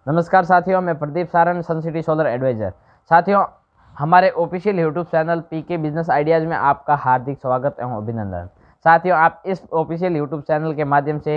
नमस्कार साथियों, मैं Pradeep Saran, sun city solar advisor. साथियों, हमारे official YouTube channel PK business ideas में आपका हार्दिक स्वागत एवं अभिनंदन। साथियों, आप इस ऑफिशियल यूट्यूब चैनल के माध्यम से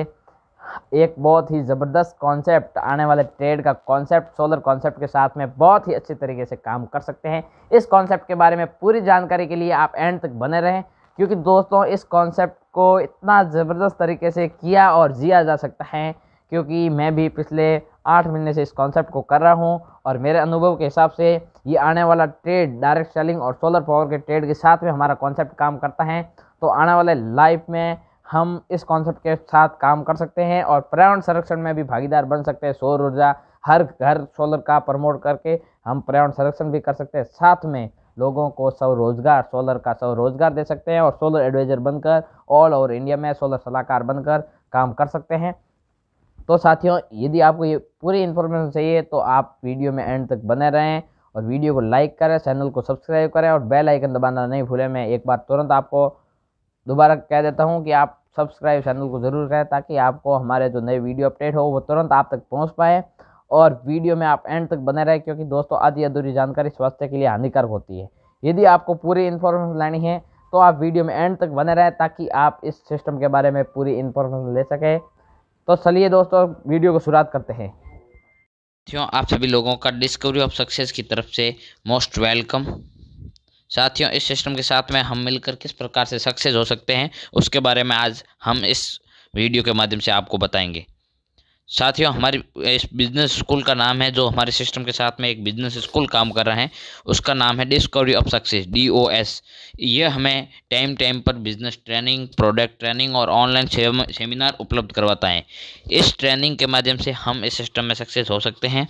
एक बहुत ही ज़बरदस्त कॉन्सेप्ट, आने वाले ट्रेड का कॉन्सेप्ट, सोलर कॉन्सेप्ट के साथ में बहुत ही अच्छे तरीके से काम कर सकते हैं। इस कॉन्सेप्ट के बारे में पूरी जानकारी के लिए आप एंड तक बने रहें, क्योंकि दोस्तों इस कॉन्सेप्ट को इतना ज़बरदस्त तरीके से किया और जिया जा सकता है, क्योंकि मैं भी पिछले 8 महीने से इस कॉन्सेप्ट को कर रहा हूं और मेरे अनुभव के हिसाब से ये आने वाला ट्रेड, डायरेक्ट सेलिंग और सोलर पावर के ट्रेड के साथ में हमारा कॉन्सेप्ट काम करता है। तो आने वाले लाइफ में हम इस कॉन्सेप्ट के साथ काम कर सकते हैं और पर्यावरण संरक्षण में भी भागीदार बन सकते हैं। सौर ऊर्जा हर घर सोलर का प्रमोट करके हम पर्यावरण संरक्षण भी कर सकते हैं, साथ में लोगों को स्वरोजगार, सोलर का स्वरोजगार दे सकते हैं और सोलर एडवाइज़र बनकर ऑल ओवर इंडिया में सोलर सलाहकार बनकर काम कर सकते हैं। तो साथियों, यदि आपको ये पूरी इन्फॉर्मेशन चाहिए तो आप वीडियो में एंड तक बने रहें और वीडियो को लाइक करें, चैनल को सब्सक्राइब करें और बेल आइकन दबाना नहीं भूलें। मैं एक बार तुरंत आपको दोबारा कह देता हूं कि आप सब्सक्राइब चैनल को ज़रूर करें, ताकि आपको हमारे जो नए वीडियो अपडेट हो वो तुरंत आप तक पहुंच पाए। और वीडियो में आप एंड तक बने रहें, क्योंकि दोस्तों आधी अधूरी जानकारी स्वास्थ्य के लिए हानिकारक होती है। यदि आपको पूरी इन्फॉर्मेशन लेनी है तो आप वीडियो में एंड तक बने रहें, ताकि आप इस सिस्टम के बारे में पूरी इन्फॉर्मेशन ले सकें। तो चलिए दोस्तों, वीडियो को शुरुआत करते हैं। साथियों, आप सभी लोगों का डिस्कवरी ऑफ सक्सेस की तरफ से मोस्ट वेलकम। साथियों, इस सिस्टम के साथ में हम मिलकर किस प्रकार से सक्सेस हो सकते हैं उसके बारे में आज हम इस वीडियो के माध्यम से आपको बताएंगे। साथियों, हमारी इस बिजनेस स्कूल का नाम है, जो हमारे सिस्टम के साथ में एक बिजनेस स्कूल काम कर रहे हैं, उसका नाम है डिस्कवरी ऑफ सक्सेस, DOS। ये हमें टाइम टाइम पर बिजनेस ट्रेनिंग, प्रोडक्ट ट्रेनिंग और ऑनलाइन सेमिनार उपलब्ध करवाता है। इस ट्रेनिंग के माध्यम से हम इस सिस्टम में सक्सेस हो सकते हैं।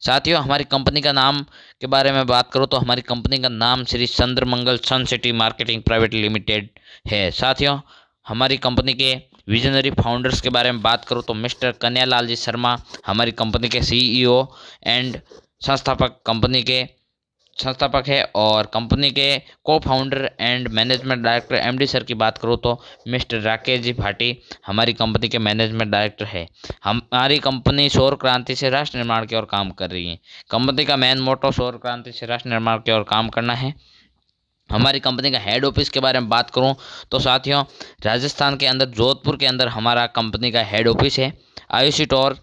साथियों, हमारी कंपनी का नाम के बारे में बात करूं तो हमारी कंपनी का नाम Shri Chandramangal sun city marketing private limited है। साथियों, हमारी कंपनी के विजनरी फाउंडर्स के बारे में बात करूं तो मिस्टर कन्हैयालाल जी शर्मा हमारी कंपनी के CEO एंड संस्थापक है, और कंपनी के को founder and management director MD sir की बात करूँ तो मिस्टर राकेश जी भाटी हमारी कंपनी के मैनेजमेंट डायरेक्टर है। हमारी कंपनी सौर क्रांति से राष्ट्र निर्माण की ओर काम कर रही है। कंपनी का मेन मोटो सौर क्रांति से राष्ट्र निर्माण की ओर काम करना है। हमारी कंपनी का हेड ऑफिस के बारे में बात करूं तो साथियों, राजस्थान के अंदर जोधपुर के अंदर हमारा कंपनी का हेड ऑफिस है। Ayushi tower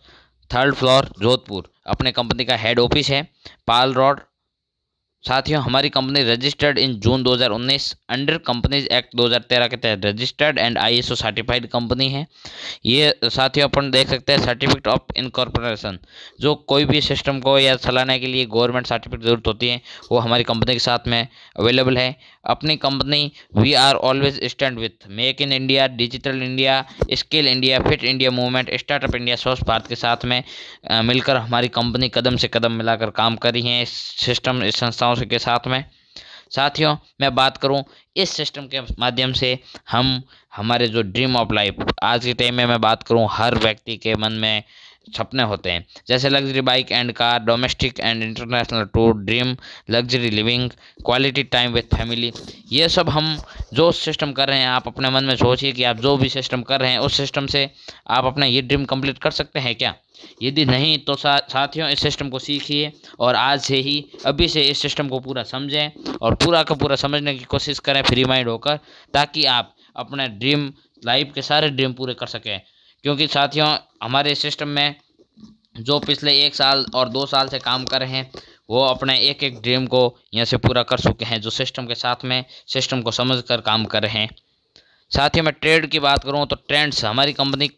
3rd floor Jodhpur अपने कंपनी का हेड ऑफिस है, पाल रोड। साथियों, हमारी company registered in June 2019 under companies act 2013 के तहत registered and ISO certified company है। ये साथियों अपन देख सकते हैं सर्टिफिकेट ऑफ इनकॉर्पोरेशन, जो कोई भी सिस्टम को या चलाने के लिए गवर्नमेंट सर्टिफिकेट जरूरत होती है, वो हमारी कंपनी के साथ में अवेलेबल है। अपनी company we are always stand with make in India, digital India, skill India, fit India movement, startup India, Swachh Bharat के साथ में मिलकर हमारी कंपनी कदम से कदम मिलाकर काम कर रही है इस सिस्टम, इस संस्थाओं के साथ में। साथियों, मैं बात करूं इस सिस्टम के माध्यम से हम हमारे जो ड्रीम ऑफ लाइफ, आज के टाइम में मैं बात करूं हर व्यक्ति के मन में सपने होते हैं, जैसे luxury bike and car, domestic and international tour, dream luxury living, quality time with family. ये सब हम जो सिस्टम कर रहे हैं, आप अपने मन में सोचिए कि आप जो भी सिस्टम कर रहे हैं उस सिस्टम से आप अपना ये ड्रीम कंप्लीट कर सकते हैं क्या? यदि नहीं तो साथियों, इस सिस्टम को सीखिए और आज से ही, अभी से इस सिस्टम को पूरा समझें और पूरा का पूरा समझने की कोशिश करें फ्री माइंड होकर, ताकि आप अपने ड्रीम लाइफ के सारे ड्रीम पूरे कर सकें। क्योंकि साथियों, हमारे सिस्टम में जो पिछले 1 साल और 2 साल से काम कर रहे हैं, वो अपने एक एक ड्रीम को यहाँ से पूरा कर चुके हैं, जो सिस्टम के साथ में सिस्टम को समझ कर काम कर रहे हैं। साथ ही मैं ट्रेड की बात करूं तो ट्रेंड्स, हमारी कंपनी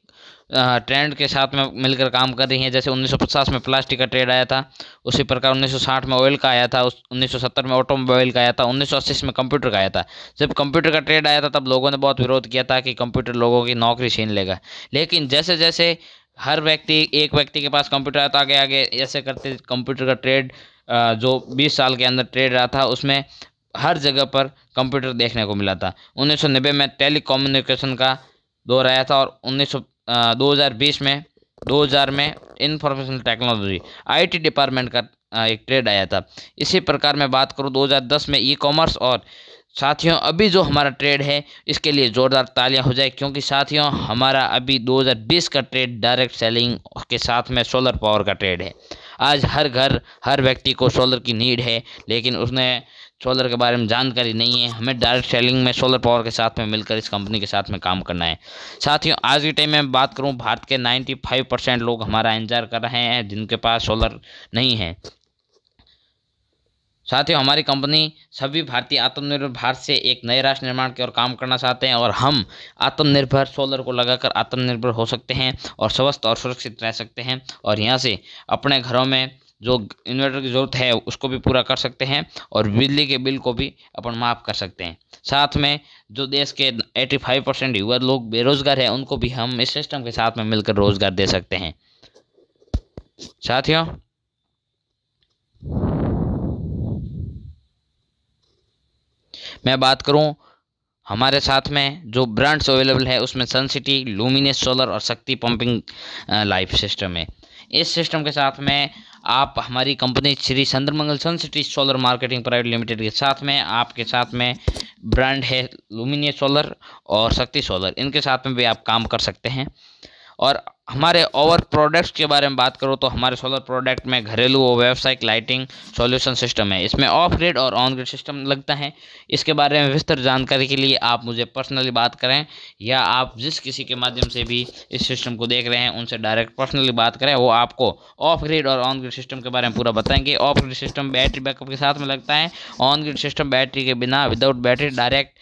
ट्रेंड के साथ में मिलकर काम कर रही है। जैसे 1950 में प्लास्टिक का ट्रेड आया था, उसी प्रकार 1960 में ऑयल का आया था, 1970 में ऑटोमोबाइल का आया था, 1980 में कंप्यूटर का आया था। जब कंप्यूटर का ट्रेड आया था तब लोगों ने बहुत विरोध किया था कि कंप्यूटर लोगों की नौकरी छीन लेगा। लेकिन जैसे जैसे हर व्यक्ति, एक व्यक्ति के पास कंप्यूटर आता, आगे आगे ऐसे करते कंप्यूटर का ट्रेड, जो 20 साल के अंदर ट्रेड रहा था, उसमें हर जगह पर कंप्यूटर देखने को मिला था। 1990 में टेलीकम्युनिकेशन का दौर आया था और 2020 में इंफॉर्मेशन टेक्नोलॉजी IT डिपार्टमेंट का एक ट्रेड आया था। इसी प्रकार मैं बात करूं 2010 में ई कॉमर्स और साथियों अभी जो हमारा ट्रेड है इसके लिए ज़ोरदार तालियां हो जाए, क्योंकि साथियों हमारा अभी 2020 का ट्रेड डायरेक्ट सेलिंग के साथ में सोलर पावर का ट्रेड है। आज हर घर हर व्यक्ति को सोलर की नीड है, लेकिन उसने सोलर के बारे में जानकारी नहीं है। हमें डायरेक्ट सेलिंग में सोलर पावर के साथ में मिलकर इस कंपनी के साथ में काम करना है। साथियों आज के टाइम में बात करूं, भारत के 95% लोग हमारा इंतजार कर रहे हैं जिनके पास सोलर नहीं है। साथियों हमारी कंपनी सभी भारतीय आत्मनिर्भर भारत से एक नए राष्ट्र निर्माण की ओर काम करना चाहते हैं, और हम आत्मनिर्भर सोलर को लगाकर आत्मनिर्भर हो सकते हैं और स्वस्थ और सुरक्षित रह सकते हैं, और यहाँ से अपने घरों में जो इन्वर्टर की ज़रूरत है उसको भी पूरा कर सकते हैं और बिजली के बिल को भी अपन माफ़ कर सकते हैं। साथ में जो देश के 85% युवा लोग बेरोजगार हैं उनको भी हम इस सिस्टम के साथ में मिलकर रोजगार दे सकते हैं। साथियों मैं बात करूं, हमारे साथ में जो ब्रांड्स अवेलेबल है उसमें सन सिटी, लुमिनस सोलर और शक्ति पंपिंग लाइफ सिस्टम है। इस सिस्टम के साथ में आप हमारी company Shri Chandramangal sun city solar marketing private limited के साथ में आपके साथ में ब्रांड है लुमिनस सोलर और शक्ति सोलर, इनके साथ में भी आप काम कर सकते हैं। और हमारे ओवर प्रोडक्ट्स के बारे में बात करूँ तो हमारे सोलर प्रोडक्ट में घरेलू और व्यावसायिक लाइटिंग सॉल्यूशन सिस्टम है। इसमें ऑफ ग्रिड और ऑन ग्रिड सिस्टम लगता है। इसके बारे में विस्तृत जानकारी के लिए आप मुझे पर्सनली बात करें, या आप जिस किसी के माध्यम से भी इस सिस्टम को देख रहे हैं उनसे डायरेक्ट पर्सनली बात करें, वो आपको ऑफ ग्रिड और ऑन ग्रिड सिस्टम के बारे में पूरा बताएंगे। Of grid system battery backup के साथ में लगता है, ऑन ग्रिड सिस्टम बैटरी के बिना विदाउट बैटरी डायरेक्ट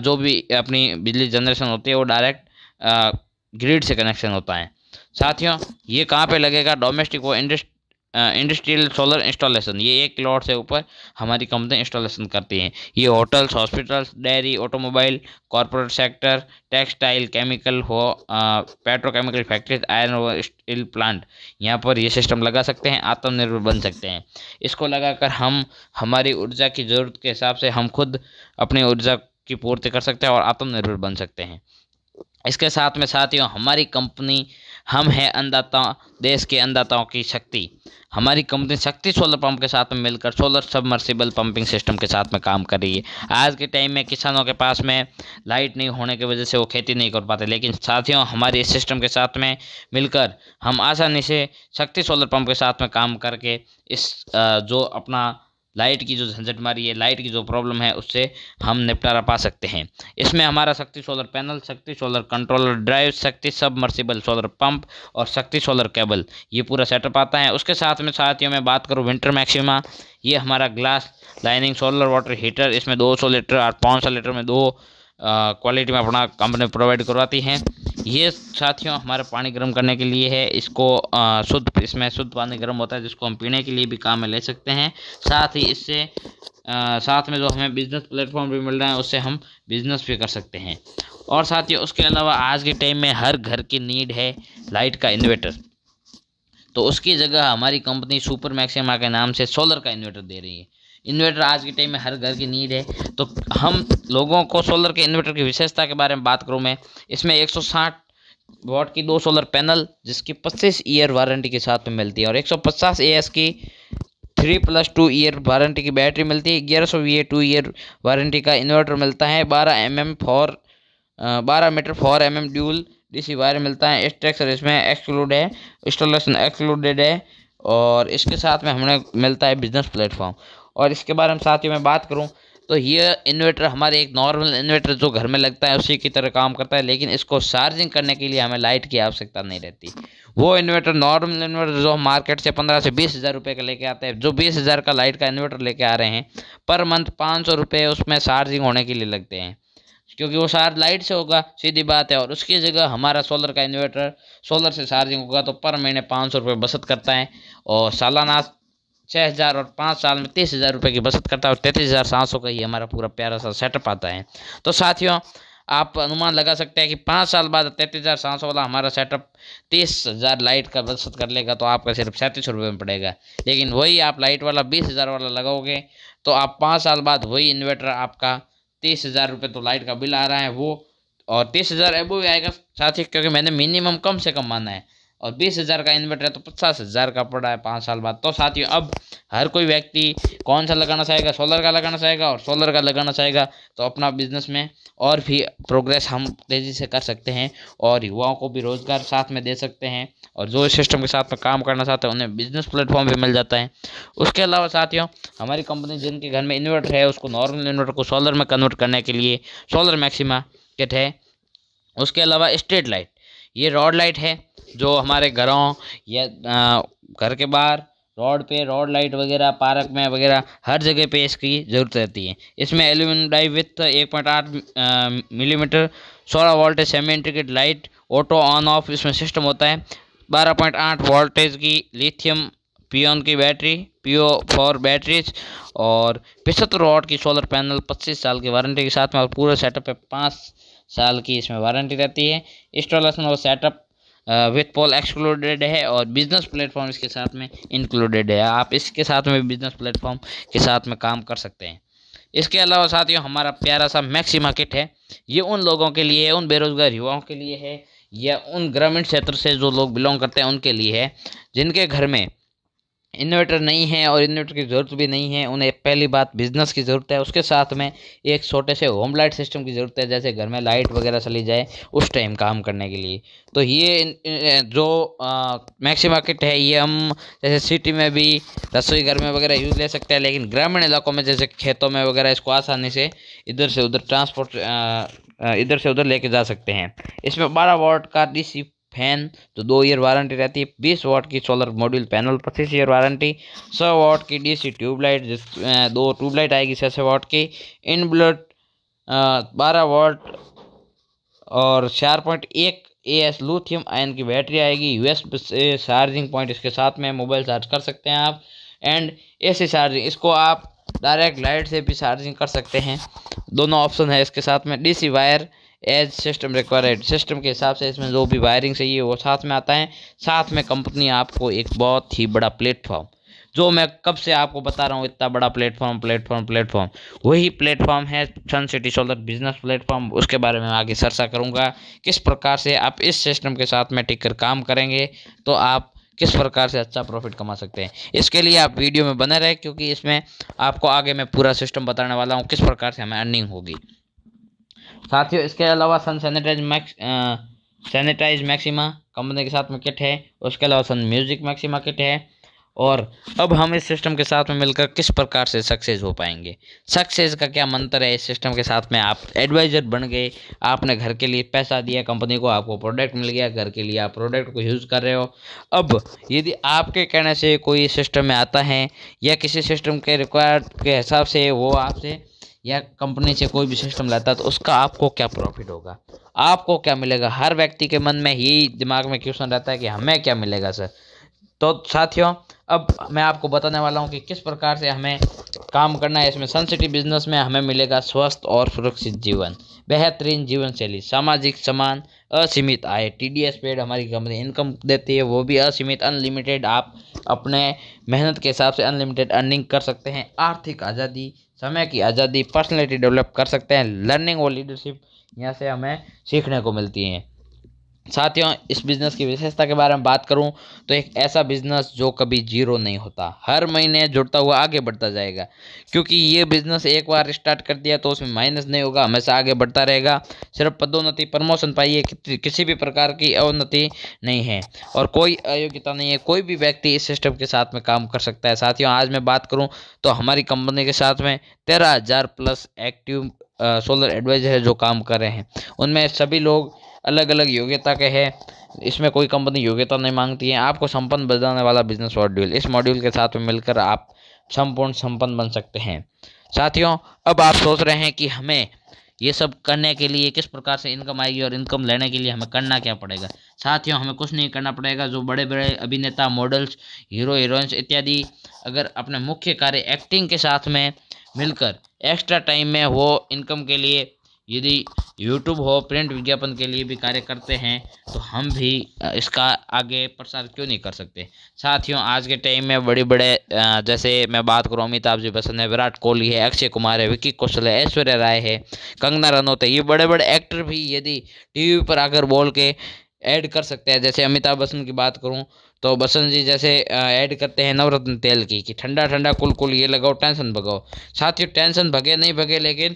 जो भी अपनी बिजली जनरेशन होती है वो डायरेक्ट ग्रिड से कनेक्शन होता है। साथियों ये कहाँ पे लगेगा, डोमेस्टिक व इंडस्ट्रियल सोलर इंस्टॉलेशन, ये 1 किलोवाट से ऊपर हमारी कंपनी इंस्टॉलेशन करती है। ये hotels, hospitals, dairy, automobile, corporate sector, textile, chemical हो, पेट्रोकेमिकल फैक्ट्रीज, आयरन और स्टील प्लांट, यहाँ पर ये सिस्टम लगा सकते हैं, आत्मनिर्भर बन सकते हैं। इसको लगाकर हम हमारी ऊर्जा की ज़रूरत के हिसाब से हम खुद अपनी ऊर्जा की पूर्ति कर सकते हैं और आत्मनिर्भर बन सकते हैं। इसके साथ में साथियों हमारी कंपनी, हम हैं अन्नदाता, देश के अन्नदाताओं की शक्ति। हमारी कंपनी शक्ति सोलर पंप के साथ में मिलकर सोलर सबमर्सिबल पंपिंग सिस्टम के साथ में काम कर रही है। आज के टाइम में किसानों के पास में लाइट नहीं होने की वजह से वो खेती नहीं कर पाते, लेकिन साथियों हमारे इस सिस्टम के साथ में मिलकर हम आसानी से शक्ति सोलर पंप के साथ में काम करके इस जो अपना लाइट की जो झंझटमारी है, लाइट की जो प्रॉब्लम है उससे हम निपटारा पा सकते हैं। इसमें हमारा शक्ति सोलर पैनल, शक्ति सोलर कंट्रोलर ड्राइव, शक्ति सबमर्सिबल सोलर पंप और शक्ति सोलर केबल, ये पूरा सेटअप आता है। उसके साथ में साथियों मैं बात करूँ विंटर मैक्सिमा, ये हमारा glass lining solar water heater, इसमें 200 लीटर और 500 लीटर में 2 क्वालिटी में अपना कंपनी प्रोवाइड करवाती है। ये साथियों हमारे पानी गर्म करने के लिए है। इसको इसमें शुद्ध पानी गर्म होता है जिसको हम पीने के लिए भी काम में ले सकते हैं। साथ ही इससे साथ में जो हमें बिजनेस प्लेटफॉर्म भी मिल रहा है उससे हम बिजनेस भी कर सकते हैं। और साथियों उसके अलावा आज के टाइम में हर घर की नीड है लाइट का इन्वर्टर, तो उसकी जगह हमारी कंपनी सुपर मैक्सिमा के नाम से सोलर का इन्वर्टर दे रही है। इन्वर्टर आज के टाइम में हर घर की नीड है, तो हम लोगों को सोलर के इन्वर्टर की विशेषता के बारे में बात करूं मैं, इसमें 160 वाट की 2 सोलर पैनल जिसकी 25 ईयर वारंटी के साथ में मिलती है, और 150 AS की 3+2 ईयर वारंटी की बैटरी मिलती है। 1100 VA 2 ईयर वारंटी का इन्वर्टर मिलता है। 12 metre 4 mm dual DC wire मिलता है। स्ट्रक्चर इसमें एक्सक्लूड है, इंस्टॉलेशन एक्सक्लूडेड है, और इसके साथ में हमें मिलता है बिजनेस प्लेटफॉर्म। और इसके बारे में साथ ही मैं बात करूं तो ये इन्वर्टर हमारे एक नॉर्मल इन्वर्टर जो घर में लगता है उसी की तरह काम करता है, लेकिन इसको चार्जिंग करने के लिए हमें लाइट की आवश्यकता नहीं रहती। वो इन्वर्टर नॉर्मल इन्वर्टर जो मार्केट से 15 से 20 हज़ार रुपये का लेके आते हैं, जो 20 हज़ार का लाइट का इन्वर्टर लेके आ रहे हैं, पर मंथ 500 रुपये उसमें चार्जिंग होने के लिए लगते हैं, क्योंकि वो चार्ज लाइट से होगा, सीधी बात है। और उसकी जगह हमारा सोलर का इन्वर्टर सोलर से चार्जिंग होगा तो पर महीने 500 रुपये बचत करता है, और सालाना 6,000 और 5 साल में 30,000 रुपये की बचत करता है, और 33,700 का ही हमारा पूरा प्यारा सा सेटअप आता है। तो साथियों आप अनुमान लगा सकते हैं कि 5 साल बाद 33,700 वाला हमारा सेटअप 30,000 लाइट का बचत कर लेगा, तो आपका सिर्फ 37 रुपये में पड़ेगा। लेकिन वही आप लाइट वाला 20,000 वाला लगाओगे तो आप 5 साल बाद वही इन्वर्टर आपका 30,000 रुपये तो लाइट का बिल आ रहा है वो, और 30,000 एबो भी आएगा साथी, क्योंकि मैंने मिनिमम कम से कम माना है। और 20,000 का इन्वर्टर है तो 50,000 का पड़ा है 5 साल बाद। तो साथियों अब हर कोई व्यक्ति कौन सा लगाना चाहेगा, सोलर का लगाना चाहेगा, और सोलर का लगाना चाहेगा तो अपना बिजनेस में और भी प्रोग्रेस हम तेज़ी से कर सकते हैं और युवाओं को भी रोज़गार साथ में दे सकते हैं, और जो इस सिस्टम के साथ में काम करना चाहते हैं उन्हें बिजनेस प्लेटफॉर्म भी मिल जाता है। उसके अलावा साथियों हमारी कंपनी जिनके घर में इन्वर्टर है उसको नॉर्मल इन्वर्टर को सोलर में कन्वर्ट करने के लिए सोलर मैक्सिमा किट है। उसके अलावा स्ट्रीट लाइट, ये रोड लाइट है जो हमारे घरों या घर के बाहर रोड पे रोड लाइट वगैरह, पार्क में वगैरह हर जगह पे इसकी ज़रूरत रहती है। इसमें aluminium die with 1.8 millimetre 16 voltage semi integrated light, auto on off इसमें सिस्टम होता है। 12.8 वोल्टेज की लिथियम पियोन की बैटरी, पीओ 4 बैटरीज, और 75 वाट की सोलर पैनल, 25 साल की वारंटी के साथ में, और पूरे सेटअप पे 5 साल की इसमें वारंटी रहती है। इंस्टॉलेशन और सेटअप विथ पोल एक्सक्लूडेड है, और बिजनेस प्लेटफॉर्म इसके साथ में इंक्लूडेड है। आप इसके साथ में बिजनेस प्लेटफॉर्म के साथ में काम कर सकते हैं। इसके अलावा साथियों हमारा प्यारा सा मैक्सिमा किट है, ये उन लोगों के लिए है, उन बेरोजगार युवाओं के लिए है, या उन ग्रामीण क्षेत्र से जो लोग बिलोंग करते हैं उनके लिए है जिनके घर में इन्वर्टर नहीं है और इन्वर्टर की ज़रूरत भी नहीं है। उन्हें पहली बात बिजनेस की ज़रूरत है, उसके साथ में एक छोटे से होम लाइट सिस्टम की ज़रूरत है, जैसे घर में लाइट वगैरह चली जाए उस टाइम काम करने के लिए। तो ये जो मैक्सिमा किट है ये हम जैसे सिटी में भी रसोई घर में वगैरह यूज़ ले सकते हैं, लेकिन ग्रामीण इलाकों में जैसे खेतों में वगैरह इसको आसानी से इधर से उधर ट्रांसपोर्ट इधर से उधर लेके जा सकते हैं। इसमें 12 वाट का डीसी फैन जो 2 ईयर वारंटी रहती है, 20 वाट की solar module panel 25 year warranty, 100 वाट की डीसी ट्यूबलाइट, 2 ट्यूबलाइट आएगी 600 वाट की, इनबिल्ट 12 वाट और 4.1 AS लिथियम आयन की बैटरी आएगी। यूएसबी से चार्जिंग पॉइंट इसके साथ में, मोबाइल चार्ज कर सकते हैं आप, एंड AC चार्जिंग, इसको आप डायरेक्ट लाइट से भी चार्जिंग कर सकते हैं। दोनों ऑप्शन है इसके साथ में। DC wire as system required, system के हिसाब से इसमें जो भी वायरिंग चाहिए वो साथ में आता है। साथ में कंपनी आपको एक बहुत ही बड़ा प्लेटफॉर्म, जो मैं कब से आपको बता रहा हूँ इतना बड़ा प्लेटफॉर्म वही प्लेटफॉर्म है सन सिटी सोलर बिजनेस प्लेटफॉर्म। उसके बारे में आगे चर्चा करूँगा, किस प्रकार से आप इस सिस्टम के साथ में टिककर काम करेंगे तो आप किस प्रकार से अच्छा प्रॉफिट कमा सकते हैं। इसके लिए आप वीडियो में बने रहे, क्योंकि इसमें आपको आगे मैं पूरा सिस्टम बताने वाला हूँ किस प्रकार से हमें अर्निंग होगी। साथियों इसके अलावा सन सैनिटाइज मैक्सिमा कंपनी के साथ में किट है, उसके अलावा सन म्यूजिक मैक्सिमा किट है। और अब हम इस सिस्टम के साथ में मिलकर किस प्रकार से सक्सेस हो पाएंगे, सक्सेस का क्या मंत्र है। इस सिस्टम के साथ में आप एडवाइज़र बन गए, आपने घर के लिए पैसा दिया कंपनी को, आपको प्रोडक्ट मिल गया, घर के लिए आप प्रोडक्ट को यूज़ कर रहे हो। अब यदि आपके कहने से कोई सिस्टम में आता है या किसी सिस्टम के रिक्वायर्ड के हिसाब से वो आपसे या कंपनी से कोई भी सिस्टम लाता है तो उसका आपको क्या प्रॉफिट होगा, आपको क्या मिलेगा। हर व्यक्ति के मन में यही दिमाग में क्वेश्चन रहता है कि हमें क्या मिलेगा सर। तो साथियों अब मैं आपको बताने वाला हूं कि किस प्रकार से हमें काम करना है। इसमें सन सिटी बिजनेस में हमें मिलेगा स्वस्थ और सुरक्षित जीवन, बेहतरीन जीवन शैली, सामाजिक सम्मान, असीमित आय, TDS पेड हमारी कंपनी इनकम देती है, वो भी असीमित अनलिमिटेड। आप अपने मेहनत के हिसाब से अनलिमिटेड अर्निंग कर सकते हैं, आर्थिक आज़ादी, समय की आज़ादी, पर्सनैलिटी डेवलप कर सकते हैं, लर्निंग और लीडरशिप यहाँ से हमें सीखने को मिलती है। साथियों इस बिज़नेस की विशेषता के बारे में बात करूं तो एक ऐसा बिज़नेस जो कभी जीरो नहीं होता, हर महीने जुड़ता हुआ आगे बढ़ता जाएगा, क्योंकि ये बिज़नेस एक बार स्टार्ट कर दिया तो उसमें माइनस नहीं होगा, हमेशा आगे बढ़ता रहेगा। सिर्फ पदोन्नति प्रमोशन पाइए, किसी भी प्रकार की अवनति नहीं है और कोई अयोग्यता नहीं है। कोई भी व्यक्ति इस सिस्टम के साथ में काम कर सकता है। साथियों आज मैं बात करूँ तो हमारी कंपनी के साथ में 13,000 प्लस एक्टिव सोलर एडवाइजर है जो काम कर रहे हैं। उनमें सभी लोग अलग अलग योग्यता के हैं, इसमें कोई कंपनी योग्यता नहीं मांगती है। आपको संपन्न बनाने वाला बिजनेस मॉड्यूल, इस मॉड्यूल के साथ में मिलकर आप संपूर्ण संपन्न बन सकते हैं। साथियों अब आप सोच रहे हैं कि हमें ये सब करने के लिए किस प्रकार से इनकम आएगी और इनकम लेने के लिए हमें करना क्या पड़ेगा। साथियों हमें कुछ नहीं करना पड़ेगा। जो बड़े बड़े अभिनेता, मॉडल्स, हीरो हीरोइंस इत्यादि अगर अपने मुख्य कार्य एक्टिंग के साथ में मिलकर एक्स्ट्रा टाइम में वो इनकम के लिए यदि यूट्यूब हो, प्रिंट विज्ञापन के लिए भी कार्य करते हैं तो हम भी इसका आगे प्रसार क्यों नहीं कर सकते। साथियों आज के टाइम में बड़े बड़े जैसे मैं बात करूँ अमिताभ जी बच्चन है, विराट कोहली है, अक्षय कुमार है, विक्की कौशल है, ऐश्वर्या राय है, कंगना रनौत है, ये बड़े बड़े एक्टर भी यदि टीवी पर आकर बोल के ऐड कर सकते हैं। जैसे अमिताभ बच्चन की बात करूं तो बच्चन जी जैसे ऐड करते हैं नवरत्न तेल की कि ठंडा ठंडा कुल कुल ये लगाओ टेंशन भगाओ। साथियों टेंशन भगे नहीं भगे, लेकिन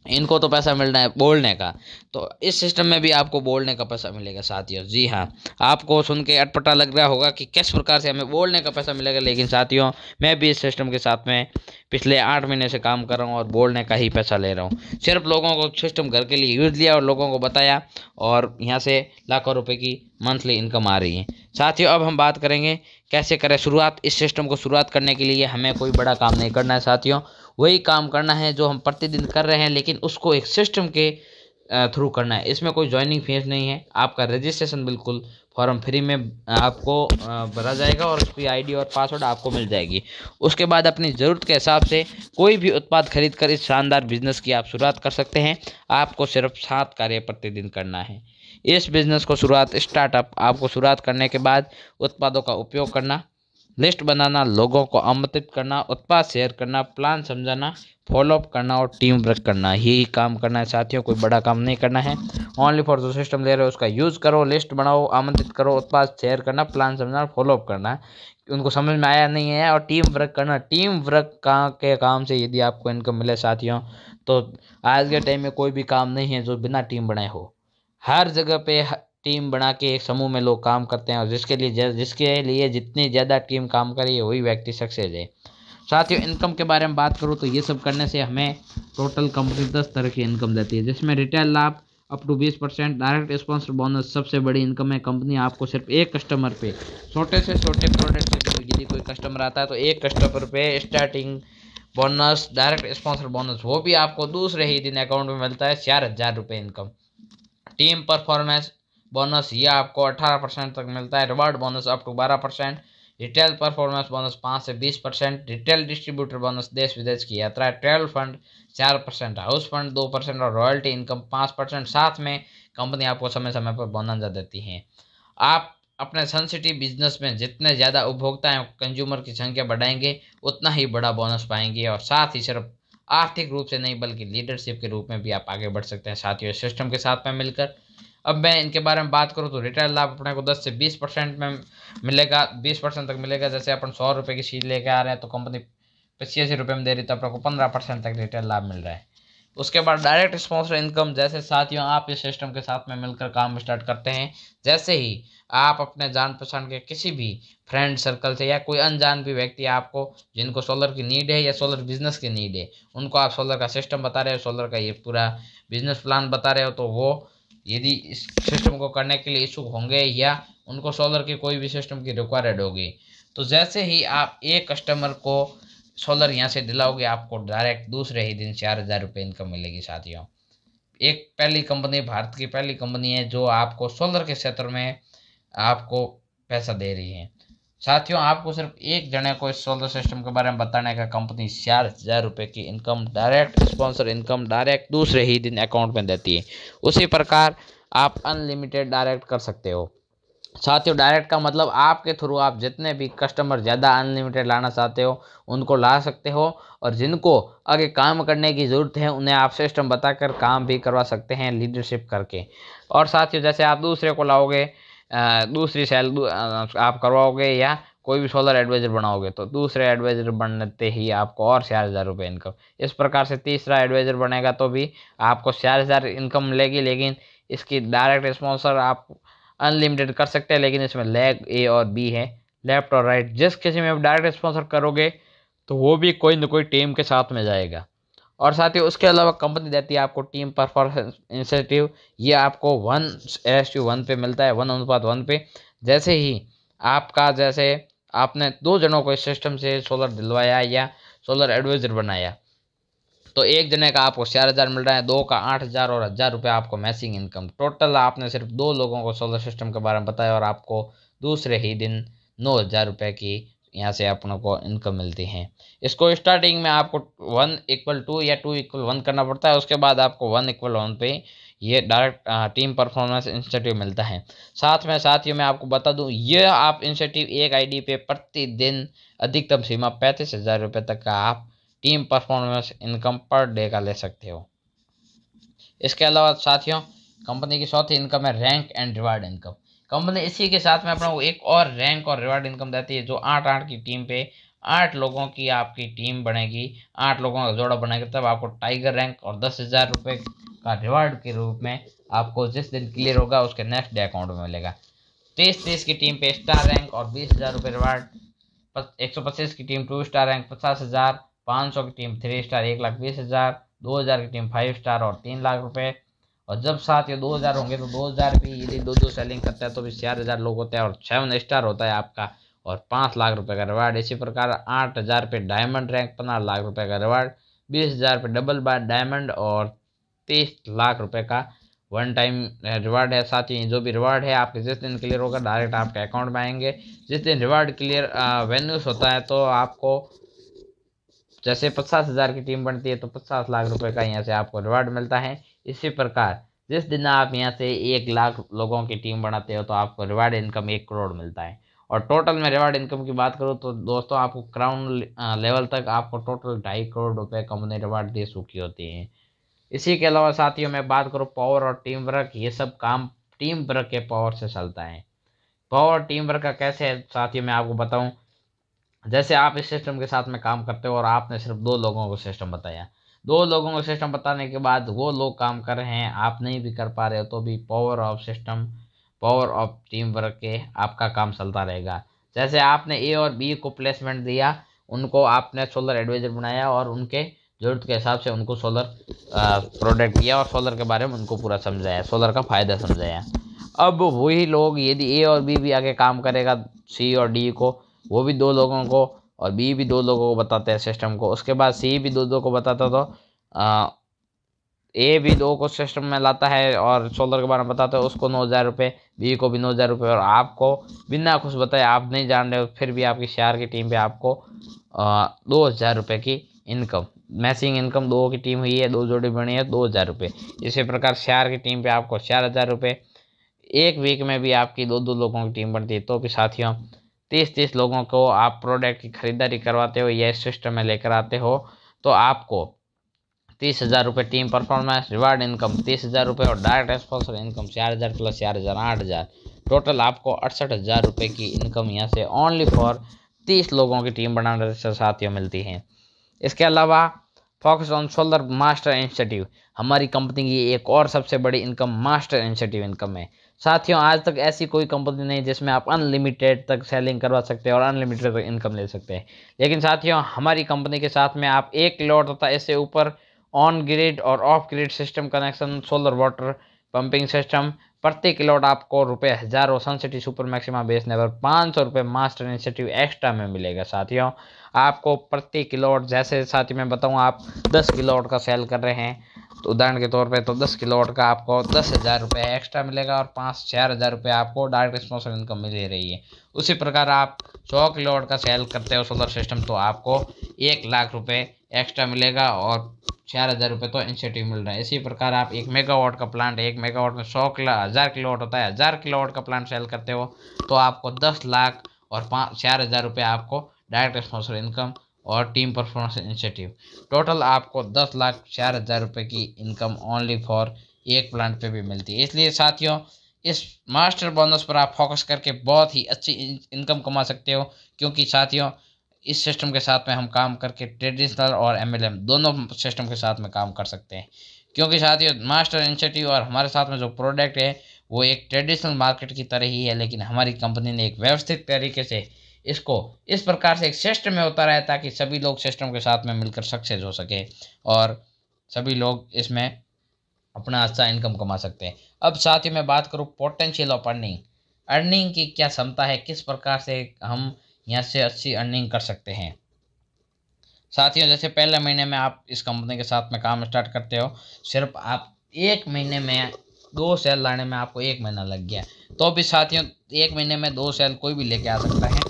इनको तो पैसा मिलना है बोलने का, तो इस सिस्टम में भी आपको बोलने का पैसा मिलेगा साथियों। जी हाँ, आपको सुन के अटपटा लग रहा होगा कि किस प्रकार से हमें बोलने का पैसा मिलेगा, लेकिन साथियों मैं भी इस सिस्टम के साथ में पिछले 8 महीने से काम कर रहा हूँ और बोलने का ही पैसा ले रहा हूँ। सिर्फ लोगों को सिस्टम घर के लिए यूज लिया और लोगों को बताया, और यहाँ से लाखों रुपए की मंथली इनकम आ रही है। साथियों अब हम बात करेंगे कैसे करें शुरुआत। इस सिस्टम को शुरुआत करने के लिए हमें कोई बड़ा काम नहीं करना है साथियों, वही काम करना है जो हम प्रतिदिन कर रहे हैं, लेकिन उसको एक सिस्टम के थ्रू करना है। इसमें कोई ज्वाइनिंग फीस नहीं है, आपका रजिस्ट्रेशन बिल्कुल फॉर्म फ्री में आपको भरा जाएगा और उसकी आईडी और पासवर्ड आपको मिल जाएगी। उसके बाद अपनी ज़रूरत के हिसाब से कोई भी उत्पाद खरीद कर इस शानदार बिजनेस की आप शुरुआत कर सकते हैं। आपको सिर्फ 7 कार्य प्रतिदिन करना है। इस बिजनेस को स्टार्टअप आपको शुरुआत करने के बाद उत्पादों का उपयोग करना, लिस्ट बनाना, लोगों को आमंत्रित करना, उत्पाद शेयर करना, प्लान समझाना, फॉलोअप करना और टीम वर्क करना, यही काम करना है साथियों। कोई बड़ा काम नहीं करना है। ओनली फॉर जो सिस्टम ले रहे हो उसका यूज़ करो, लिस्ट बनाओ, आमंत्रित करो, उत्पाद शेयर करना, प्लान समझना, फॉलोअप करना, उनको समझ में आया नहीं है, और टीम वर्क करना। टीम वर्क के काम से यदि आपको इनकम मिले साथियों, तो आज के टाइम में कोई भी काम नहीं है जो बिना टीम बनाए हो। हर जगह पे टीम बना के एक समूह में लोग काम करते हैं, और जिसके लिए जितनी ज़्यादा टीम काम करे वही व्यक्ति सक्सेस है। साथियों इनकम के बारे में बात करूँ तो ये सब करने से हमें टोटल कंपनी 10 तरह की इनकम देती है, जिसमें रिटेल लाभ up to 20%, direct sponsor bonus सबसे बड़ी इनकम है। कंपनी आपको सिर्फ एक कस्टमर पे, छोटे से छोटे प्रोडक्ट से यदि कोई कस्टमर आता है तो एक कस्टमर पे starting bonus, direct sponsor bonus, वो भी आपको दूसरे ही दिन अकाउंट में मिलता है 4,000 रुपये इनकम। टीम परफॉर्मेंस बोनस ये आपको 18% तक मिलता है। Reward bonus up to 12%, retail performance bonus 5 से 20%, रिटेल डिस्ट्रीब्यूटर बोनस देश विदेश की यात्रा, ट्रैवल फंड 4%, हाउस फंड 2% और रॉयल्टी इनकम 5%। साथ में कंपनी आपको समय समय पर बोनस देती है। आप अपने सेंसिटिव बिजनेस में जितने ज़्यादा उपभोक्ता हैं कंज्यूमर की संख्या बढ़ाएंगे उतना ही बड़ा बोनस पाएंगे, और साथ ही सिर्फ आर्थिक रूप से नहीं बल्कि लीडरशिप के रूप में भी आप आगे बढ़ सकते हैं साथियों सिस्टम के साथ में मिलकर। अब मैं इनके बारे में बात करूँ तो रिटेल लाभ अपने को 10 से 20% में मिलेगा, 20% तक मिलेगा। जैसे अपन 100 रुपये की चीज़ लेके आ रहे हैं तो कंपनी 85 रुपये में दे रही, तो अपने को 15% तक रिटेल लाभ मिल रहा है। उसके बाद डायरेक्ट स्पॉन्सर इनकम, जैसे साथियों आप इस सिस्टम के साथ में मिलकर काम स्टार्ट करते हैं, जैसे ही आप अपने जान पहचान के किसी भी फ्रेंड सर्कल से या कोई अनजान भी व्यक्ति आपको जिनको सोलर की नीड है या सोलर बिजनेस की नीड है, उनको आप सोलर का सिस्टम बता रहे हो, सोलर का ये पूरा बिजनेस प्लान बता रहे हो, तो वो यदि इस सिस्टम को करने के लिए इच्छुक होंगे या उनको सोलर की कोई भी सिस्टम की रिक्वायर्ड होगी, तो जैसे ही आप एक कस्टमर को सोलर यहाँ से दिलाओगे आपको डायरेक्ट दूसरे ही दिन 4,000 रुपये इनकम मिलेगी साथियों। एक पहली कंपनी, भारत की पहली कंपनी है जो आपको सोलर के क्षेत्र में आपको पैसा दे रही है। साथियों आपको सिर्फ एक जने को इस सोलर सिस्टम के बारे में बताने का कंपनी 4,000 रुपये की income, direct sponsor income direct दूसरे ही दिन अकाउंट में देती है। उसी प्रकार आप अनलिमिटेड डायरेक्ट कर सकते हो साथियों। डायरेक्ट का मतलब आपके थ्रू आप जितने भी कस्टमर ज़्यादा अनलिमिटेड लाना चाहते हो उनको ला सकते हो, और जिनको आगे काम करने की ज़रूरत है उन्हें आप सिस्टम बताकर काम भी करवा सकते हैं लीडरशिप करके। और साथियों जैसे आप दूसरे को लाओगे, दूसरी सेल आप करवाओगे या कोई भी सोलर एडवाइज़र बनाओगे, तो दूसरे एडवाइज़र बनते ही आपको और 4,000 रुपये इनकम। इस प्रकार से तीसरा एडवाइज़र बनेगा तो भी आपको 4,000 इनकम मिलेगी, लेकिन इसकी डायरेक्ट स्पॉन्सर आप अनलिमिटेड कर सकते हैं, लेकिन इसमें लेग ए और बी है, लेफ्ट और राइट। जिस किसी में डायरेक्ट स्पॉन्सर करोगे तो वो भी कोई ना कोई टीम के साथ में जाएगा। और साथ ही उसके अलावा कंपनी देती है आपको टीम परफॉर्मेंस इंसेंटिव, ये आपको 1:1 पे मिलता है, 1:1 पे। जैसे ही जैसे आपने 2 जनों को इस सिस्टम से सोलर दिलवाया या सोलर एडवाइज़र बनाया, तो एक जने का आपको 4,000 मिल रहा है, 2 का 8,000 और 1,000 रुपये आपको मैचिंग इनकम। टोटल आपने सिर्फ 2 लोगों को सोलर सिस्टम के बारे में बताया और आपको दूसरे ही दिन 9,000 रुपये की यहाँ से अपनों को इनकम मिलती है। इसको स्टार्टिंग में आपको 1:2 या 2:1 करना पड़ता है, उसके बाद आपको 1:1 पे ये डायरेक्ट टीम परफॉर्मेंस इंसेंटिव मिलता है। साथ ही मैं आपको बता दूं, ये आप इंसेंटिव एक आईडी पे प्रतिदिन अधिकतम सीमा 35,000 रुपये तक का आप team performance income per day का ले सकते हो। इसके अलावा साथियों कंपनी की चौथी इनकम है rank and reward income. Company इसी के साथ में अपना वो एक और रैंक और रिवार्ड इनकम देती है, जो 8-8 की टीम पे 8 लोगों की आपकी टीम बनेगी, 8 लोगों का जोड़ा बनेगा, तब आपको टाइगर रैंक और 10,000 रुपये का रिवार्ड के रूप में आपको जिस दिन क्लियर होगा उसके नेक्स्ट डे अकाउंट में मिलेगा। 30-30 की टीम पे स्टार रैंक और 20,000 रुपये रिवार्ड। 125 की टीम 2 स्टार रैंक 50,000। 500 की टीम 3 स्टार 1,20,000। 2,000 की टीम 5 स्टार और 3 लाख रुपए। और जब साथ ये 2,000 होंगे तो 2,000 भी यदि दो सेलिंग करता है तो भी 4,000 लोग होते हैं और 7 स्टार होता है आपका, और 5 लाख रुपए का रिवार्ड। इसी प्रकार 8,000 पे डायमंड रैंक 15 लाख रुपए का रिवार्ड। 20,000 पे डबल बार डायमंड और 30 लाख रुपए का वन टाइम रिवार्ड है। साथ ही जो भी रिवार्ड है आपके जिस दिन क्लियर होगा डायरेक्ट आपके अकाउंट में आएंगे। जिस दिन रिवार्ड क्लियर वेन्यूज होता है तो आपको जैसे 50,000 की टीम बनती है तो 50 लाख रुपए का यहाँ से आपको रिवार्ड मिलता है। इसी प्रकार जिस दिन आप यहाँ से 1 लाख लोगों की टीम बनाते हो तो आपको रिवार्ड इनकम 1 करोड़ मिलता है। और टोटल में रिवार्ड इनकम की बात करूँ तो दोस्तों आपको क्राउन लेवल तक आपको टोटल 2.5 करोड़ रुपए कंपनी रिवार्ड दे चुकी होती है। इसी के अलावा साथियों मैं बात करूँ पावर और टीम वर्क, ये सब काम टीम वर्क के पावर से चलता है। पावर टीम वर्क का कैसे है साथियों मैं आपको बताऊं। जैसे आप इस सिस्टम के साथ में काम करते हो और आपने सिर्फ 2 लोगों को सिस्टम बताया, 2 लोगों को सिस्टम बताने के बाद वो लोग काम कर रहे हैं, आप नहीं भी कर पा रहे हो तो भी power of system, power of team work के आपका काम चलता रहेगा। जैसे आपने ए और बी को प्लेसमेंट दिया, उनको आपने सोलर एडवाइजर बनाया और उनके ज़रूरत के हिसाब से उनको सोलर प्रोडक्ट दिया और सोलर के बारे में उनको पूरा समझाया, सोलर का फ़ायदा समझाया। अब वही लोग यदि ए और बी भी आगे काम करेगा, सी और डी को, वो भी 2 लोगों को और बी भी 2 लोगों को बताते हैं सिस्टम को, उसके बाद सी भी 2-2 को बताता तो ए भी 2 को सिस्टम में लाता है और सोलर के बारे में बताता है, उसको 9,000 रुपये, बी को भी 9,000 रुपये, और आपको बिना कुछ बताए आप नहीं जान रहे हो फिर भी आपकी शेयर की टीम पे आपको 2,000 रुपये की इनकम, मैचिंग इनकम, 2 की टीम हुई है, 2 जोड़ी बनी है, 2,000 रुपये। इसी प्रकार शेयर की टीम पे आपको 4,000 रुपये। एक वीक में भी आपकी 2-2 लोगों की टीम बनती है तो भी साथियों 30-30 लोगों को आप प्रोडक्ट की खरीदारी करवाते हो या इस सिस्टम में लेकर आते हो तो आपको 30,000 रुपये टीम परफॉर्मेंस, रिवार्ड इनकम 30,000 रुपये और direct sponsor income 4,000 plus 4,000 8,000, total आपको 68,000 रुपये की इनकम यहाँ से ओनली फॉर 30 लोगों की टीम बनाने से साथियों मिलती है। इसके अलावा focus on solar master institute, हमारी कंपनी की एक और सबसे बड़ी इनकम मास्टर इंस्टीट्यूट इनकम है। साथियों आज तक ऐसी कोई कंपनी नहीं जिसमें आप अनलिमिटेड तक सेलिंग करवा सकते हैं और अनलिमिटेड तक इनकम ले सकते हैं, लेकिन साथियों हमारी कंपनी के साथ में आप 1 किलोवाट तथा इससे ऊपर ऑन ग्रिड और of grid system connection, solar water pumping system, प्रति किलोवाट आपको ₹1,000 सन सिटी सुपर मैक्सिमा बेचने पर 500 रुपये मास्टर इंस्टीट्यूट एक्स्ट्रा में मिलेगा। साथियों आपको प्रति किलोवाट, जैसे साथी मैं बताऊँ आप 10 किलोवाट का सेल कर रहे हैं तो उदाहरण के तौर पे तो 10 किलोवाट का आपको 10,000 रुपये एक्स्ट्रा मिलेगा और 4,000 रुपये आपको डायरेक्ट स्पॉन्सर इनकम मिल रही है। उसी प्रकार आप 100 किलोवाट का सेल करते हो सोलर सिस्टम तो आपको 1,00,000 रुपये एक्स्ट्रा मिलेगा और 4,000 रुपये तो इंसेंटिव मिल रहा है। इसी प्रकार आप 1 मेगावाट का प्लांट, 1 मेगावाट में 1,000 किलोवाट होता है, 1,000 किलोवाट का प्लांट सेल करते हो तो आपको 10 लाख और 4,000 रुपये आपको डायरेक्ट स्पॉन्सर इनकम और टीम परफॉर्मेंस इंसेंटिव, टोटल आपको 10,04,000 रुपये की इनकम ओनली फॉर एक प्लांट पे भी मिलती है। इसलिए साथियों इस मास्टर बोनस पर आप फोकस करके बहुत ही अच्छी इनकम कमा सकते हो, क्योंकि साथियों इस सिस्टम के साथ में हम काम करके ट्रेडिशनल और MLM दोनों सिस्टम के साथ में काम कर सकते हैं। क्योंकि साथियों मास्टर इंसेंटिव और हमारे साथ में जो प्रोडक्ट है वो एक ट्रेडिशनल मार्केट की तरह ही है, लेकिन हमारी कंपनी ने एक व्यवस्थित तरीके से इसको इस प्रकार से एक सिस्टम में उतारा है ताकि सभी लोग सिस्टम के साथ में मिलकर सक्सेस हो सके और सभी लोग इसमें अपना अच्छा इनकम कमा सकते हैं। अब साथ ही मैं बात करूँ पोटेंशियल ऑफ अर्निंग, अर्निंग की क्या क्षमता है, किस प्रकार से हम यहाँ से अच्छी अर्निंग कर सकते हैं। साथियों जैसे पहले महीने में आप इस कंपनी के साथ में काम स्टार्ट करते हो, सिर्फ आप 1 महीने में 2 सेल लाने में आपको 1 महीना लग गया, तो भी साथियों 1 महीने में 2 सेल कोई भी लेके आ सकता है।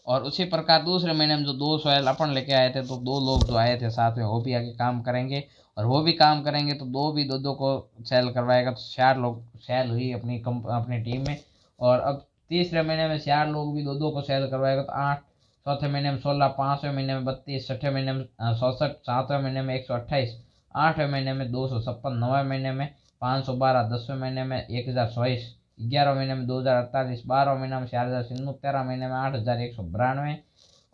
और उसी प्रकार दूसरे महीने में जो 2 सेल अपन लेके आए थे तो 2 लोग जो आए थे साथ में वो भी आगे काम करेंगे और वो भी काम करेंगे तो 2 भी 2-2 को सेल करवाएगा तो 4 लोग सेल हुई अपनी टीम में। और अब तीसरे महीने में 4 लोग भी 2-2 को सेल करवाएगा तो 8, चौथे महीने में 16, 5वें महीने में 32, छठे महीने में 67, 7वें महीने में 128, 8वें महीने में 256, 9वें महीने में 512, 10वें महीने में 1024, 11वें महीने में 2048, 12वें महीने में 4096, 13वें महीने में 8192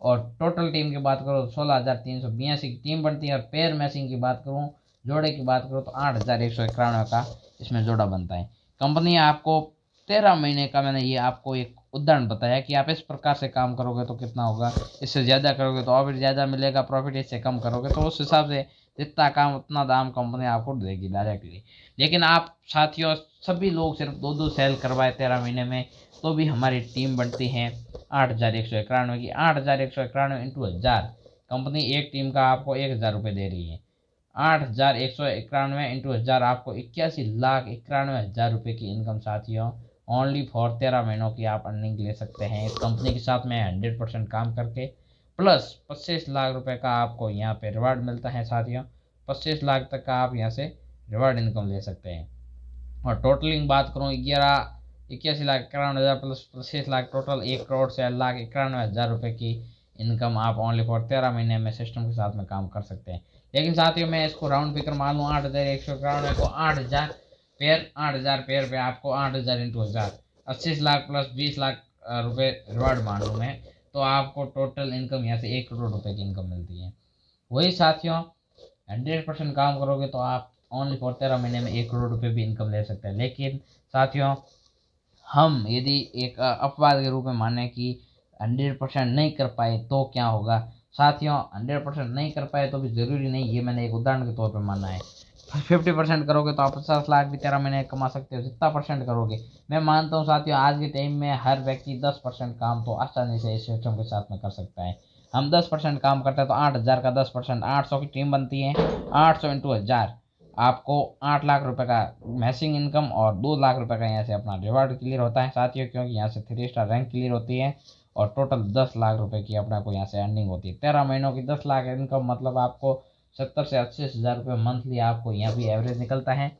और टोटल टीम की बात करो तो 16382 की टीम बनती है। और पेयर मैचिंग की बात करूँ, जोड़े की बात करूँ तो 8191 का इसमें जोड़ा बनता है। कंपनी आपको 13 महीने का, मैंने ये आपको एक उदाहरण बताया कि आप इस प्रकार से काम करोगे तो कितना होगा, इससे ज़्यादा करोगे तो और भी ज़्यादा मिलेगा प्रॉफिट, इससे कम करोगे तो उस हिसाब से जितना काम उतना दाम कंपनी आपको देगी डायरेक्टली। लेकिन आप साथियों सभी लोग सिर्फ 2 सेल करवाए 13 महीने में तो भी हमारी टीम बनती है 8191 की। 8191 इंटू 1000, कंपनी एक टीम का आपको 1000 रुपये दे रही है। 8191 इंटू 1000 आपको 81,91,000 रुपये की इनकम साथियों ओनली फॉर 13 महीनों की आप अर्निंग ले सकते हैं इस कंपनी के साथ में 100% काम करके। प्लस 25 लाख रुपए का आपको यहाँ पे रिवार्ड मिलता है साथियों। 25 लाख तक का आप यहाँ से रिवार्ड इनकम ले सकते हैं। और टोटलिंग बात करूँ 81,91,000 प्लस 25 लाख, टोटल 1,91,91,000 रुपये की इनकम आप ओनली फॉर 13 महीने में सिस्टम के साथ में काम कर सकते हैं। लेकिन साथियों मैं इसको राउंड फिगर मान लूँ 8191 को 8000 पेयर, 8000 पेयर पे आपको 8000 इंटू 1000, 25 लाख प्लस 20 लाख रुपये रिवार्ड मान लूँ मैं, तो आपको टोटल इनकम यहाँ से 1 करोड़ रुपए की इनकम मिलती है। वही साथियों 100% काम करोगे तो आप ओनली फॉर 13 महीने में 1 करोड़ रुपए भी इनकम ले सकते हैं। लेकिन साथियों हम यदि एक अपवाद के रूप में माने कि 100% नहीं कर पाए तो क्या होगा साथियों, 100% नहीं कर पाए तो भी ज़रूरी नहीं, ये मैंने एक उदाहरण के तौर पे माना है। 50% करोगे तो आप 50 लाख भी 13 महीने कमा सकते हो, जितना परसेंट करोगे। मैं मानता हूँ साथियों आज के टाइम में हर व्यक्ति 10% काम तो आसानी से इस सिस्टम के साथ में कर सकता है। हम 10% काम करते हैं तो 8000 का 10%, 800 की टीम बनती है। 800 इंटू 1000 आपको 8 लाख रुपए का मैसिंग इनकम और 2 लाख रुपए का यहाँ से अपना रिवार्ड क्लियर होता है साथियों, क्योंकि यहाँ से 3 स्टार रैंक क्लियर होती है। और टोटल 10 लाख रुपए की अपने को यहाँ से अर्निंग होती है। 13 महीनों की 10 लाख इनकम मतलब आपको 70 से 80 हज़ार रुपये मंथली आपको यहाँ भी एवरेज निकलता है।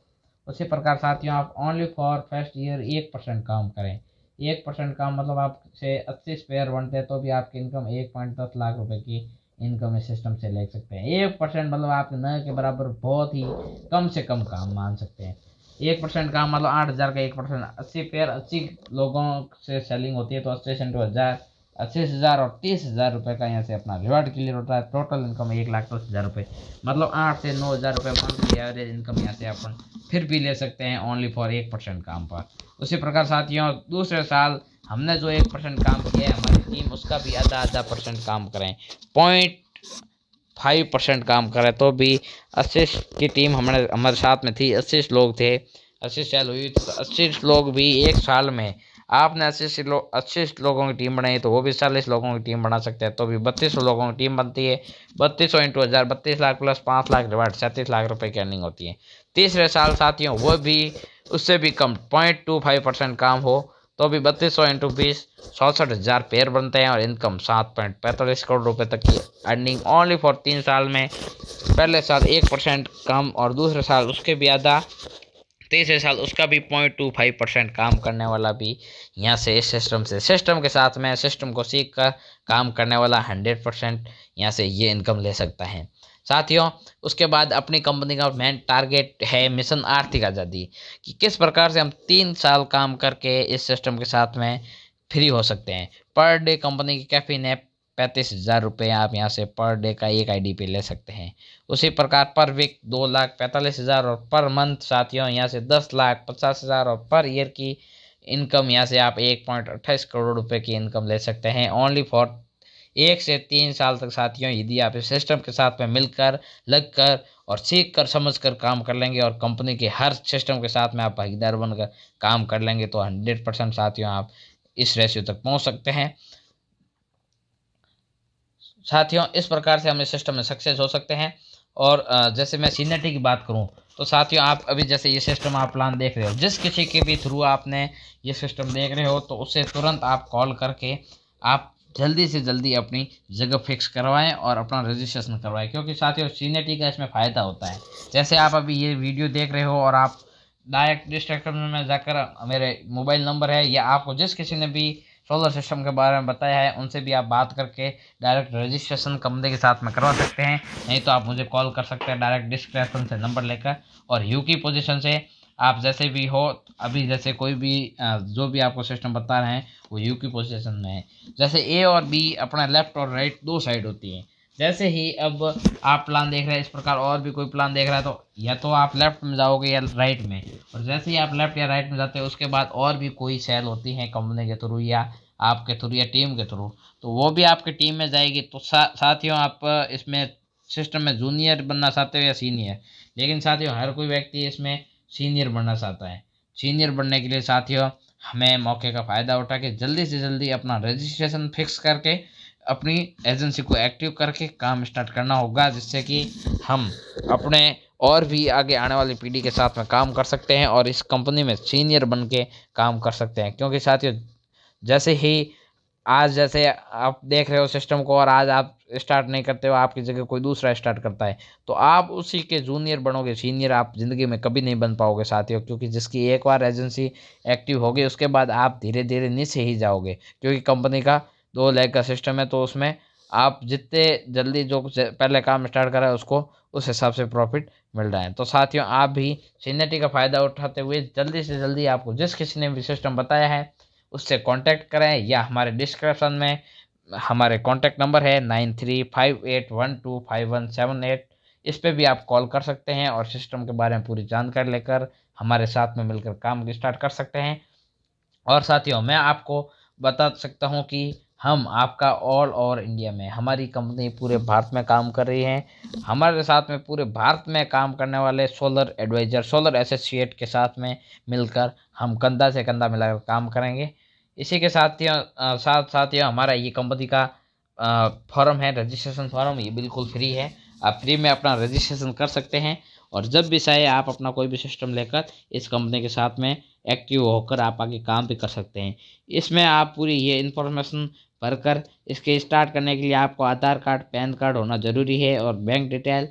उसी प्रकार साथियों आप ओनली फॉर फर्स्ट ईयर 1% काम करें। 1% काम मतलब आपसे 80 स्पेयर बनते हैं तो भी आपकी इनकम 1.10 लाख रुपए की इनकम इस सिस्टम से ले सकते हैं। 1% मतलब आपके न के बराबर बहुत ही कम से कम काम मान सकते हैं। 1% काम मतलब 8000 का 1%, 80 पेयर 80 लोगों से सेलिंग होती है तो 80 इंटू 1000, 80,000 और 30,000 रुपये का यहाँ से अपना रिवार्ड क्लियर होता है। टोटल इनकम 1,10,000 रुपये, मतलब 8 से 9,000 रुपये मंथली एवरेज इनकम यहाँ से अपन फिर भी ले सकते हैं ओनली फॉर 1% काम पर। उसी प्रकार साथियों दूसरे साल हमने जो 1% काम किया है हमारी टीम उसका भी आधा परसेंट काम करें, 0.5% काम करें तो भी 80 की टीम हमारे साथ में थी। 80 लोग थे, 80 सेल हुई तो 80 लोग भी एक साल में आपने 80 लोगों की टीम बनाई तो वो भी 40 लोगों की टीम बना सकते हैं तो भी 3200 लोगों की टीम बनती है। 3200 into 1000, 32 lakh plus 5 lakh reward, 37 lakh रुपए की अर्निंग होती है। तीसरे साल साथियों वो भी उससे भी कम 0.25% काम हो तो भी 3200 इंटू 20, 64,000 पेयर बनते हैं और इनकम 7.45 करोड़ रुपए तक की अर्निंग ओनली फॉर 3 साल में। पहले साल 1% कम और दूसरे साल उसके भी आधा, तीसरे साल उसका भी 0.25% काम करने वाला भी यहाँ से इस सिस्टम के साथ में सिस्टम को सीख कर काम करने वाला 100% यहाँ से ये इनकम ले सकता है साथियों। उसके बाद अपनी कंपनी का मेन टारगेट है मिशन आर्थिक आज़ादी, कि किस प्रकार से हम 3 साल काम करके इस सिस्टम के साथ में फ्री हो सकते हैं। पर डे कंपनी की कैफीन है 35,000 रुपये आप यहाँ से पर डे का एक आईडी पे ले सकते हैं। उसी प्रकार पर वीक 2,45,000 और पर मंथ साथियों यहाँ से 10,50,000 और पर ईयर की इनकम यहाँ से आप 1.28 करोड़ रुपए की इनकम ले सकते हैं ओनली फॉर 1 से 3 साल तक साथियों। यदि आप इस सिस्टम के साथ में मिलकर लगकर और सीख कर समझ कर काम कर लेंगे और कंपनी के हर सिस्टम के साथ में आप भागीदार बनकर काम कर लेंगे तो 100% साथियों आप इस रेशियो तक पहुँच सकते हैं साथियों। इस प्रकार से हम इस सिस्टम में सक्सेस हो सकते हैं। और जैसे मैं सीनियरिटी की बात करूं तो साथियों आप अभी जैसे ये सिस्टम आप प्लान देख रहे हो, जिस किसी के भी थ्रू आपने ये सिस्टम देख रहे हो तो उससे तुरंत आप कॉल करके आप जल्दी से जल्दी अपनी जगह फिक्स करवाएं और अपना रजिस्ट्रेशन करवाएं, क्योंकि साथियों सीनियरिटी का इसमें फ़ायदा होता है। जैसे आप अभी ये वीडियो देख रहे हो और आप डायरेक्ट डिस्क्रिप्शन में जाकर मेरे मोबाइल नंबर है या आपको जिस किसी ने भी सोलर सिस्टम के बारे में बताया है उनसे भी आप बात करके डायरेक्ट रजिस्ट्रेशन कंपनी के साथ में करवा सकते हैं। नहीं तो आप मुझे कॉल कर सकते हैं डायरेक्ट डिस्क्रिप्शन से नंबर लेकर। और यू की पोजीशन से आप जैसे भी हो, अभी जैसे कोई भी जो भी आपको सिस्टम बता रहे हैं वो यू की पोजीशन में है। जैसे ए और बी अपना लेफ्ट और राइट दो साइड होती है। जैसे ही अब आप प्लान देख रहे हैं इस प्रकार और भी कोई प्लान देख रहा है तो या तो आप लेफ्ट में जाओगे या राइट में, और जैसे ही आप लेफ्ट या राइट में जाते हो उसके बाद और भी कोई सेल होती है कंपनी के थ्रू या आपके थ्रू या टीम के थ्रू, तो वो भी आपके टीम में जाएगी। तो साथियों आप इसमें सिस्टम में जूनियर बनना चाहते हो या सीनियर, लेकिन साथियों हर कोई व्यक्ति इसमें सीनियर बनना चाहता है। सीनियर बनने के लिए साथियों हमें मौके का फ़ायदा उठा के जल्दी से जल्दी अपना रजिस्ट्रेशन फिक्स करके अपनी एजेंसी को एक्टिव करके काम स्टार्ट करना होगा, जिससे कि हम अपने और भी आगे आने वाली पीढ़ी के साथ में काम कर सकते हैं और इस कंपनी में सीनियर बन के काम कर सकते हैं। क्योंकि साथियों जैसे ही आज जैसे आप देख रहे हो सिस्टम को और आज आप स्टार्ट नहीं करते हो, आपकी जगह कोई दूसरा स्टार्ट करता है, तो आप उसी के जूनियर बनोगे, सीनियर आप ज़िंदगी में कभी नहीं बन पाओगे साथियों। क्योंकि जिसकी एक बार एजेंसी एक्टिव होगी उसके बाद आप धीरे धीरे नीचे ही जाओगे, क्योंकि कंपनी का 2 लेग का सिस्टम है। तो उसमें आप जितने जल्दी जो पहले काम स्टार्ट करा है उसको उस हिसाब से प्रॉफिट मिल रहा है। तो साथियों आप भी सीनियरिटी का फ़ायदा उठाते हुए जल्दी से जल्दी आपको जिस किसी ने भी सिस्टम बताया है उससे कांटेक्ट करें, या हमारे डिस्क्रिप्शन में हमारे कांटेक्ट नंबर है 9358125178, इस पे भी आप कॉल कर सकते हैं और सिस्टम के बारे में पूरी जानकारी लेकर हमारे साथ में मिलकर काम स्टार्ट कर सकते हैं। और साथियों मैं आपको बता सकता हूं कि हम आपका ऑल ओवर इंडिया में हमारी कंपनी पूरे भारत में काम कर रही है। हमारे साथ में पूरे भारत में काम करने वाले सोलर एडवाइज़र, सोलर एसोसिएट के साथ में मिलकर हम कंधा से कंधा मिलाकर काम करेंगे। इसी के साथियों हमारा ये कंपनी का फॉर्म है, रजिस्ट्रेशन फॉर्म, ये बिल्कुल फ्री है। आप फ्री में अपना रजिस्ट्रेशन कर सकते हैं और जब भी चाहे आप अपना कोई भी सिस्टम लेकर इस कंपनी के साथ में एक्टिव होकर आप आगे काम भी कर सकते हैं। इसमें आप पूरी ये इन्फॉर्मेशन भरकर इसके स्टार्ट करने के लिए आपको आधार कार्ड, पैन कार्ड होना ज़रूरी है और बैंक डिटेल,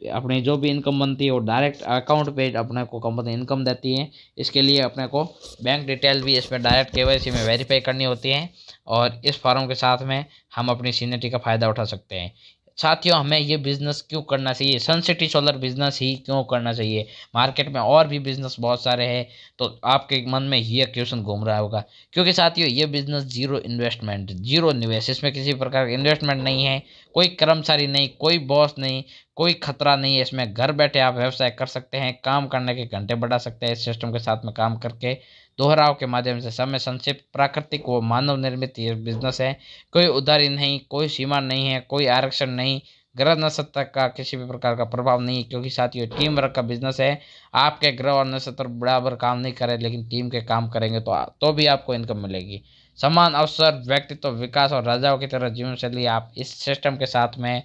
अपनी जो भी इनकम बनती है वो डायरेक्ट अकाउंट पे अपने को कंपनी इनकम देती है। इसके लिए अपने को बैंक डिटेल भी इसमें डायरेक्ट केवाईसी में वेरीफाई करनी होती है और इस फॉर्म के साथ में हम अपनी सीनियरिटी का फ़ायदा उठा सकते हैं। साथियों हमें ये बिज़नेस क्यों करना चाहिए, सन सिटी सोलर बिज़नेस ही क्यों करना चाहिए, मार्केट में और भी बिज़नेस बहुत सारे हैं, तो आपके मन में ये क्वेश्चन घूम रहा होगा। क्योंकि साथियों ये बिज़नेस जीरो इन्वेस्टमेंट, जीरो निवेश, इसमें किसी प्रकार का इन्वेस्टमेंट नहीं है, कोई कर्मचारी नहीं, कोई बॉस नहीं, कोई खतरा नहीं है। इसमें घर बैठे आप व्यवसाय कर सकते हैं, काम करने के घंटे बढ़ा सकते हैं इस सिस्टम के साथ में काम करके। दोहराव के माध्यम से समय संक्षिप्त, प्राकृतिक व मानव निर्मित ये बिजनेस है। कोई उधारी नहीं, कोई सीमा नहीं है, कोई आरक्षण नहीं, ग्रह नक्षत्र का किसी भी प्रकार का प्रभाव नहीं है। क्योंकि साथियों टीम वर्क का बिजनेस है। आपके ग्रह और नक्षत्र बराबर काम नहीं करे लेकिन टीम के काम करेंगे तो भी आपको इनकम मिलेगी। समान अवसर, व्यक्तित्व विकास और राजाओं की तरह जीवन शैली आप इस सिस्टम के साथ में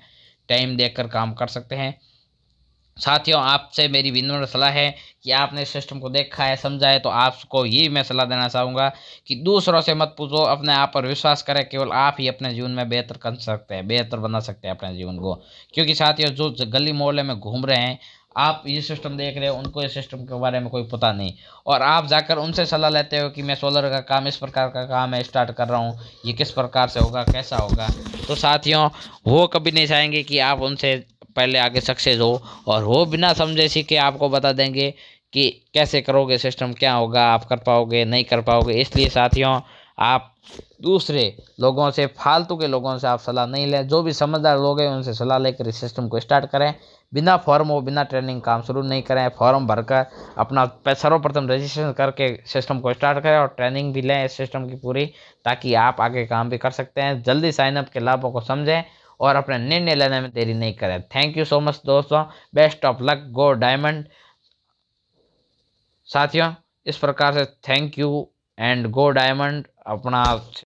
टाइम देकर काम कर सकते हैं। साथियों आपसे मेरी विनम्र सलाह है कि आपने इस सिस्टम को देखा है, समझा है, तो आपको ये मैं सलाह देना चाहूँगा कि दूसरों से मत पूछो, अपने आप पर विश्वास करें। केवल आप ही अपने जीवन में बेहतर कर सकते हैं, बेहतर बना सकते हैं अपने जीवन को। क्योंकि साथियों जो गली मोहल्ले में घूम रहे हैं, आप ये सिस्टम देख रहे हो, उनको इस सिस्टम के बारे में कोई पता नहीं, और आप जाकर उनसे सलाह लेते हो कि मैं सोलर का काम, इस प्रकार का काम है, स्टार्ट कर रहा हूँ, ये किस प्रकार से होगा, कैसा होगा। तो साथियों वो कभी नहीं चाहेंगे कि आप उनसे पहले आगे सक्सेस हो, और वो बिना समझे सीखे आपको बता देंगे कि कैसे करोगे, सिस्टम क्या होगा, आप कर पाओगे नहीं कर पाओगे। इसलिए साथियों आप दूसरे लोगों से, फालतू के लोगों से आप सलाह नहीं लें। जो भी समझदार लोग हैं उनसे सलाह लेकर इस सिस्टम को स्टार्ट करें। बिना फॉर्म हो, बिना ट्रेनिंग काम शुरू नहीं करें। फॉर्म भरकर अपना सर्वप्रथम रजिस्ट्रेशन करके सिस्टम को स्टार्ट करें और ट्रेनिंग भी लें इस सिस्टम की पूरी, ताकि आप आगे काम भी कर सकते हैं। जल्दी साइनअप के लाभों को समझें और अपने निर्णय लेने में देरी नहीं करें। थैंक यू सो मच दोस्तों, best of luck, go diamond. साथियों इस प्रकार से thank you and go diamond. अपना